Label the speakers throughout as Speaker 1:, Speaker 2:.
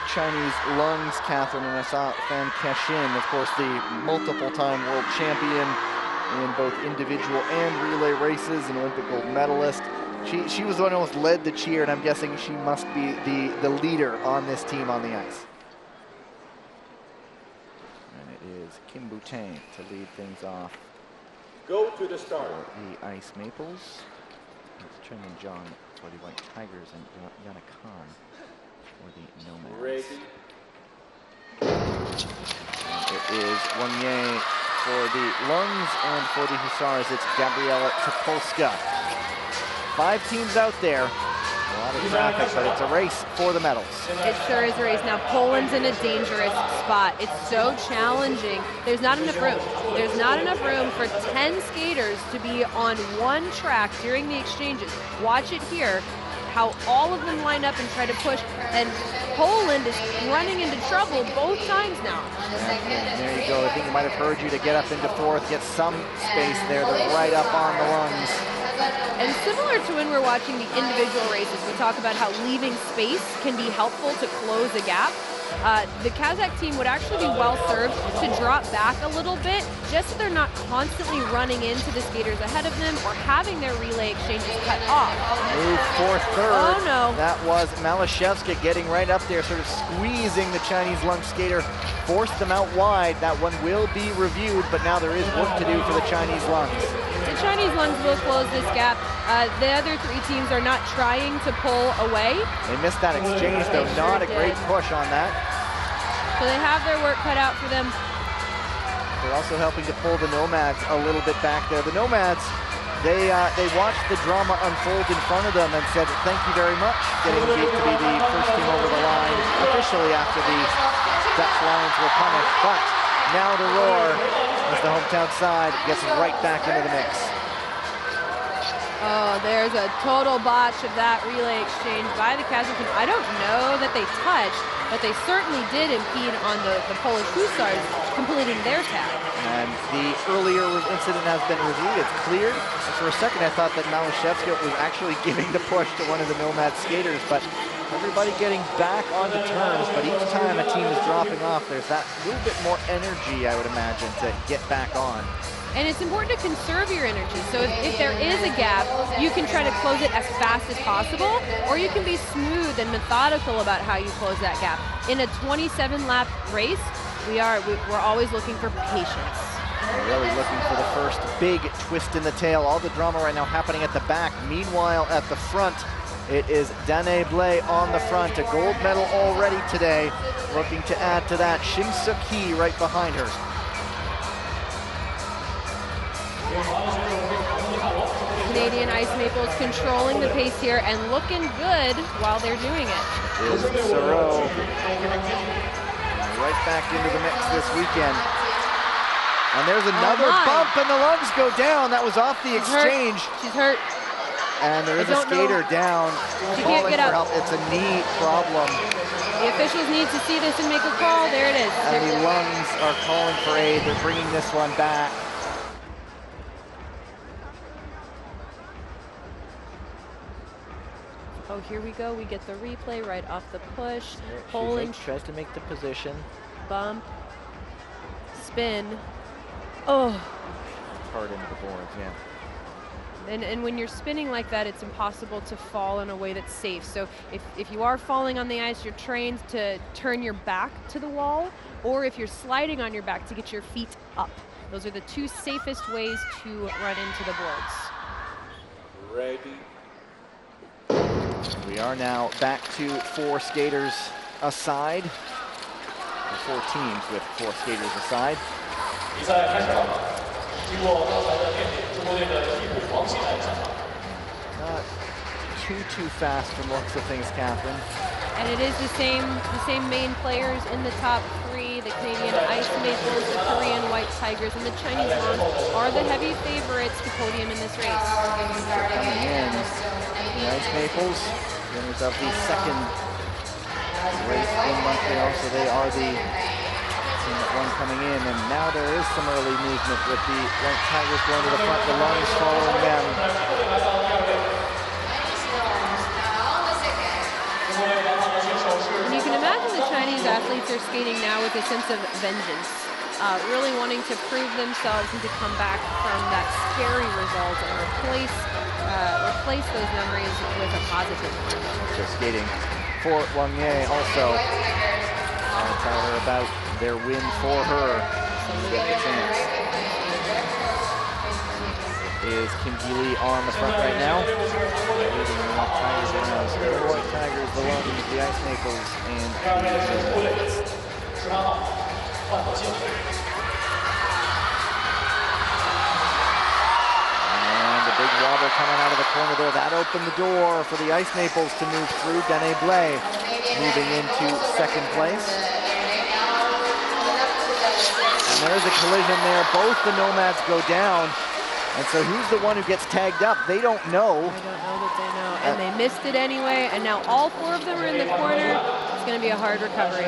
Speaker 1: Chinese lungs, Catherine, and I saw Fan Keshin, of course, the multiple-time world champion in both individual and relay races, an Olympic gold medalist. She was the one who almost led the cheer, and I'm guessing she must be the leader on this team on the ice. And it is Kim Boutin to lead things off.
Speaker 2: Go to the start.
Speaker 1: For the Ice Maples. It's Chen and John for the White Tigers and Yana Khan for the Nomads.
Speaker 2: Ready.
Speaker 1: And it is Wang for the Lungs, and for the Hussars, it's Gabriela Topolska. 5 teams out there. A lot of traffic, but it's a race for the medals.
Speaker 3: It sure is a race. Now, Poland's in a dangerous spot. It's so challenging. There's not enough room. There's not enough room for 10 skaters to be on one track during the exchanges. Watch it here, how all of them line up and try to push, and Poland is running into trouble both times now.
Speaker 1: And there you go. I think it might have heard you to get up into 4th, get some space there. They're right up on the Lungs.
Speaker 3: And similar to when we're watching the individual races, we talk about how leaving space can be helpful to close a gap. The Kazakh team would actually be well served to drop back a little bit, just so they're not constantly running into the skaters ahead of them or having their relay exchanges cut off.
Speaker 1: Move for 3rd.
Speaker 3: Oh no.
Speaker 1: That was Malashevska getting right up there, sort of squeezing the Chinese lung skater, forced them out wide. That one will be reviewed, but now there is work to do for the Chinese lungs.
Speaker 3: The Chinese lungs will close this gap. The other 3 teams are not trying to pull away.
Speaker 1: They missed that exchange, though. Not a great push on that.
Speaker 3: So they have their work cut out for them.
Speaker 1: They're also helping to pull the Nomads a little bit back there. The Nomads, they watched the drama unfold in front of them and said, thank you very much, getting to be the first team over the line officially after the Dutch Lions were punished. But now the roar as the hometown side gets right back into the mix.
Speaker 3: Oh, there's a total botch of that relay exchange by the Kazakh team. I don't know that they touched, but they certainly did impede on the Polish Hussars completing their tag.
Speaker 1: And the earlier incident has been reviewed. It's cleared. And for a second, I thought that Malashevska was actually giving the push to one of the Nomad skaters, but everybody getting back onto terms. But each time a team is dropping off, there's that little bit more energy, I would imagine, to get back on.
Speaker 3: And it's important to conserve your energy. So if there is a gap, you can try to close it as fast as possible, or you can be smooth and methodical about how you close that gap. In a 27-lap race, we're always looking for patience.
Speaker 1: We're really looking for the first big twist in the tail. All the drama right now happening at the back. Meanwhile, at the front, it is Danae Blais on the front, a gold medal already today. Looking to add to that, Shim Suk Hee right behind her.
Speaker 3: Canadian Ice Maples controlling the pace here and looking good while they're doing it.
Speaker 1: Is Sauro right back into the mix this weekend. And there's another bump and the lungs go down. That was off the exchange.
Speaker 3: She's hurt.
Speaker 1: And there is a skater down.
Speaker 3: She can't get up.
Speaker 1: It's a knee problem.
Speaker 3: The officials need to see this and make a call. There it is.
Speaker 1: And the lungs are calling for aid. They're bringing this one back.
Speaker 3: Oh, here we go. We get the replay right off the push.
Speaker 1: Poland tries to make the position.
Speaker 3: Bump. Spin. Oh.
Speaker 1: Hard into the boards, yeah.
Speaker 3: And when you're spinning like that, it's impossible to fall in a way that's safe. So if you are falling on the ice, you're trained to turn your back to the wall, or if you're sliding on your back, to get your feet up. Those are the 2 safest ways to run into the boards.
Speaker 2: Ready.
Speaker 1: We are now back to 4 skaters aside. 4 teams with 4 skaters aside. Not too fast from looks of things, Catherine.
Speaker 3: And it is the same main players in the top 3. The Canadian Ice Maples, the Korean White Tigers, and the Chinese Lungs are the heavy favorites to podium in this race.
Speaker 1: Coming in, the Ice Maples, winners of the 2nd race in Montreal, so they are the team that won coming in. And now there is some early movement with the White Tigers going to the front, the Lungs following them.
Speaker 3: And you can imagine the athletes are skating now with a sense of vengeance, really wanting to prove themselves and to come back from that scary result and replace those memories with a positive one.
Speaker 1: So skating for Wang Ye also. I'll tell her about their win for her. Get the chance. Is Kim Lee on the front right now? Leading the White Tigers around. So the White Tigers, the Lungs, the Ice Maples, and the Nomads. And the big wobble coming out of the corner there. That opened the door for the Ice Maples to move through. Dene Blais moving into second place. And there's a collision there. Both the Nomads go down. And so who's the one who gets tagged up? They don't know.
Speaker 3: I don't know that they know. And they missed it anyway. And now all four of them are in the corner. It's going to be a hard recovery.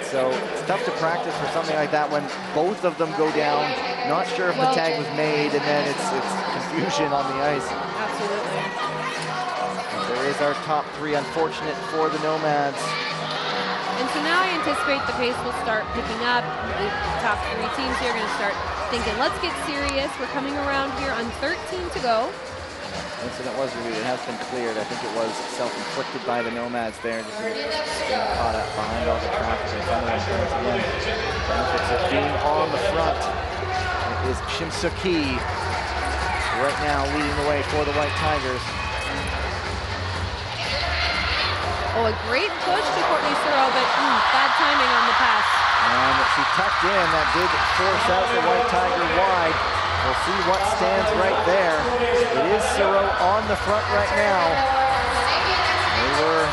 Speaker 1: So it's tough to practice for something like that when both of them go down. Not sure if the tag was made, and then it's confusion on the ice.
Speaker 3: Absolutely.
Speaker 1: There is our top three. Unfortunate for the Nomads.
Speaker 3: And so now I anticipate the pace will start picking up. The top three teams here are going to start thinking, let's get serious. We're coming around here on 13 to go.
Speaker 1: Incident was reviewed. It has been cleared. I think it was self-inflicted by the Nomads there, just getting caught up behind all the traffic. If anyone turns again, benefits of being on the front. It is Shim Soo-ki right now leading the way for the White Tigers.
Speaker 3: Oh, a great push to Courtney Searle, but bad timing on the pass.
Speaker 1: And she tucked in. That did force out the White Tiger wide. We'll see what stands right there. It is Searle on the front right now. They were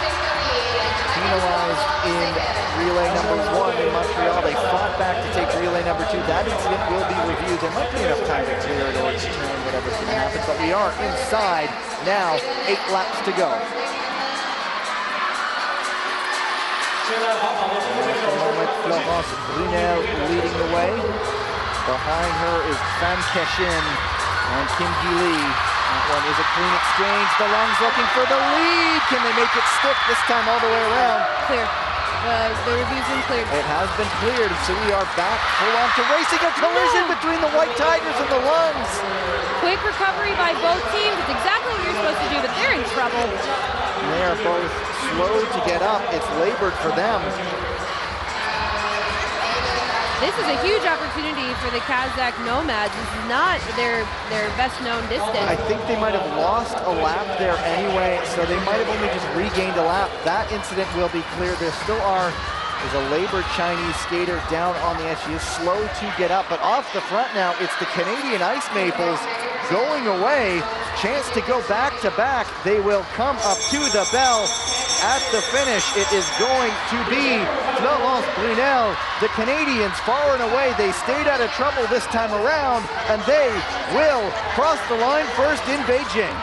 Speaker 1: penalized in relay number 1 in Montreal. They fought back to take relay number 2. That incident will be reviewed. There might be enough time to clear it or determine whatever's going to happen, but we are inside now. 8 laps to go. At the moment, Florence Brunel leading the way. Behind her is Fan Keshin and Kim Lee. That one is a clean exchange. The Lungs looking for the lead. Can they make it stick this time all the way around?
Speaker 3: Clear. The review's been cleared.
Speaker 1: It has been cleared, so we are back full on to racing. A collision between the White Tigers and the Lungs.
Speaker 3: Quick recovery by both teams. It's exactly what you're supposed to do, but they're in trouble.
Speaker 1: They are both slow to get up. It's labored for them.
Speaker 3: This is a huge opportunity for the Kazakh Nomads. This is not their best known distance.
Speaker 1: I think they might have lost a lap there anyway, so they might have only just regained a lap. That incident will be cleared. There's a labored Chinese skater down on the edge. She is slow to get up, but off the front now, it's the Canadian Ice Maples going away. Chance to go back to back. They will come up to the bell. At the finish, it is going to be Florence Brunel. The Canadians far and away, they stayed out of trouble this time around, and they will cross the line first in Beijing.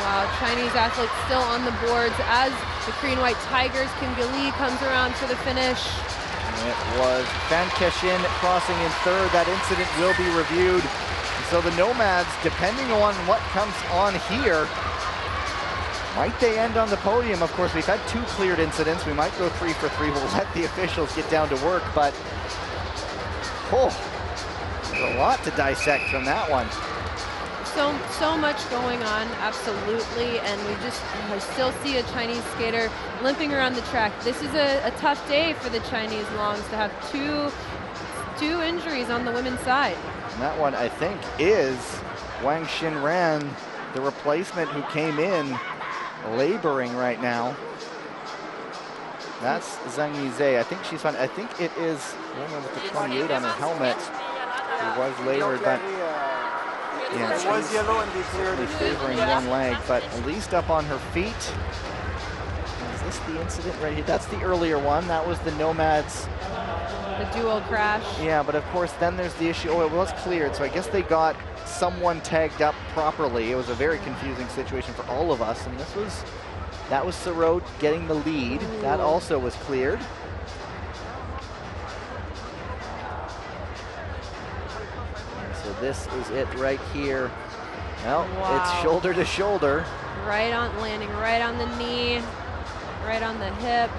Speaker 3: Wow, Chinese athletes still on the boards as the Korean White Tigers. Kim Lee comes around for the finish.
Speaker 1: It was Fan Keshin crossing in third. That incident will be reviewed. So the Nomads, depending on what comes on here, might they end on the podium? Of course, we've had 2 cleared incidents. We might go 3 for 3. We'll let the officials get down to work, but there's a lot to dissect from that one.
Speaker 3: So much going on, absolutely, and I still see a Chinese skater limping around the track. This is a tough day for the Chinese Longs to have two injuries on the women's side.
Speaker 1: And that one, I think, is Wang Xinran, the replacement who came in laboring right now. That's Zhang Yizhe. I think she's fine. I think it is the woman with the 28 on her helmet who was labored, but yeah,
Speaker 4: it was yellow and they
Speaker 1: favoring one leg, but at least up on her feet. Is this the incident right here? That's the earlier one. That was the Nomads.
Speaker 3: The dual crash.
Speaker 1: Yeah, but of course then there's the issue. Oh, it was cleared, so I guess they got someone tagged up properly. It was a very confusing situation for all of us, and that was Sarod getting the lead. That also was cleared. And so this is it right here. Well,
Speaker 3: wow.
Speaker 1: It's shoulder to shoulder.
Speaker 3: Landing right on the knee, right on the hip.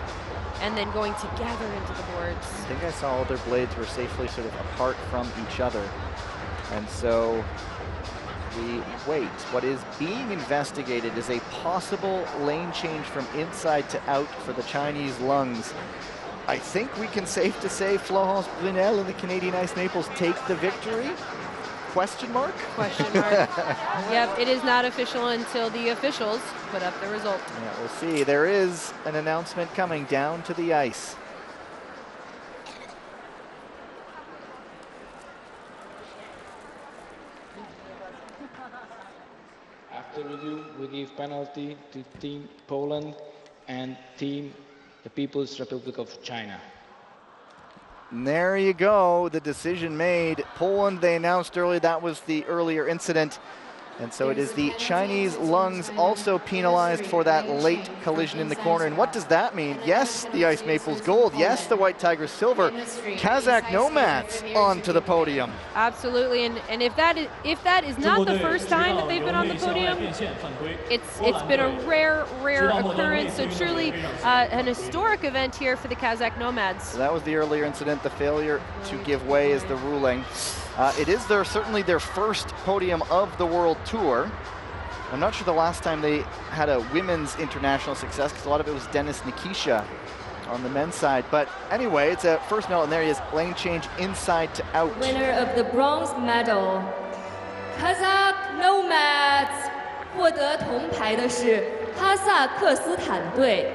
Speaker 3: and then going together into the boards.
Speaker 1: I think I saw all their blades were safely sort of apart from each other. And so we wait. What is being investigated is a possible lane change from inside to out for the Chinese lungs. I think we can safe to say Florence Brunel and the Canadian Ice Maples take the victory? Question mark?
Speaker 3: Question mark. Yep, it is not official until the officials put up the result.
Speaker 1: Yeah, we'll see. There is an announcement coming down to the ice.
Speaker 4: After review, we give penalty to Team Poland and Team the People's Republic of China.
Speaker 1: And there you go, the decision made. Poland, they announced earlier, that was the earlier incident. And so it is the Chinese lungs also penalized for that late collision in the corner. And what does that mean? Yes, the Ice Maples gold. Yes, the White Tigers silver. Kazakh nomads onto the podium.
Speaker 3: Absolutely, and if that is not the first time that they've been on the podium, it's been a rare occurrence. So truly an historic event here for the Kazakh nomads.
Speaker 1: So that was the earlier incident. The failure to give way is the ruling. It is certainly their first podium of the World Tour. I'm not sure the last time they had a women's international success, because a lot of it was Denis Nikisha on the men's side. But anyway, it's a first medal, and there he is, lane change inside to out.
Speaker 5: Winner of the bronze medal, Kazakh nomads. 获得铜牌的是哈萨克斯坦队。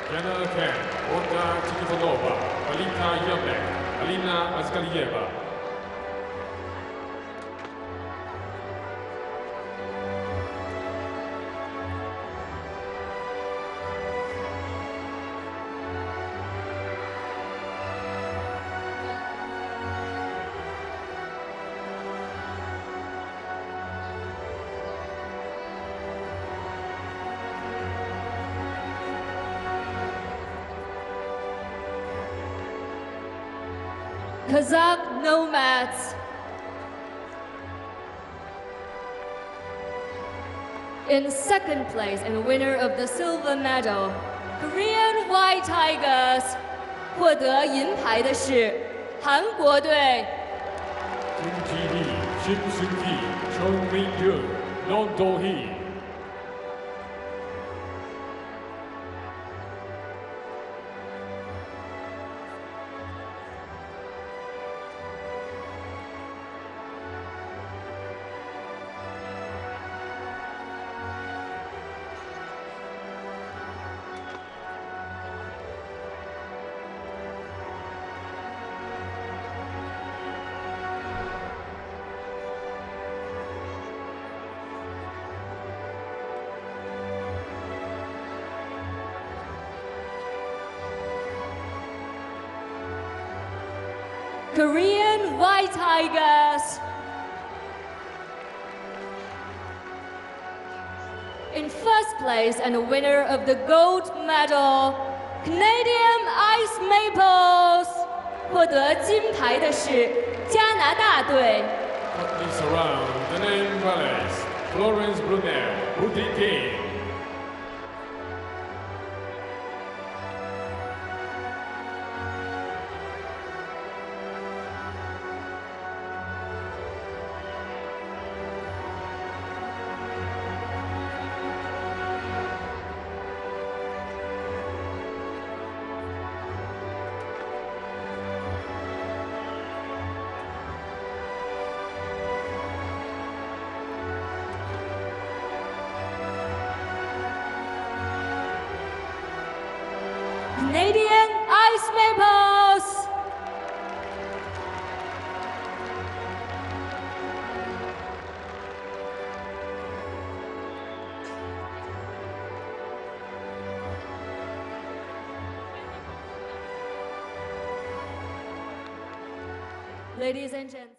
Speaker 6: Canada can, Olga Tikhonova, Alina Yamek, Alina Azgalieva.
Speaker 5: Kazakh nomads. In second place and winner of the silver medal, Korean White Tigers. 获得银牌的是韩国队。
Speaker 6: Kim Ji-hee, Shin Seung-ki, Chung Min-yoon, Non Do-hee.
Speaker 5: Korean White Tigers. In first place and winner of the gold medal, Canadian Ice Maples. 获得金牌的是加拿大队。
Speaker 6: Companies around the name Valles, Florence Brunel, Woody King.
Speaker 5: Canadian Ice Maples. Ladies and gents.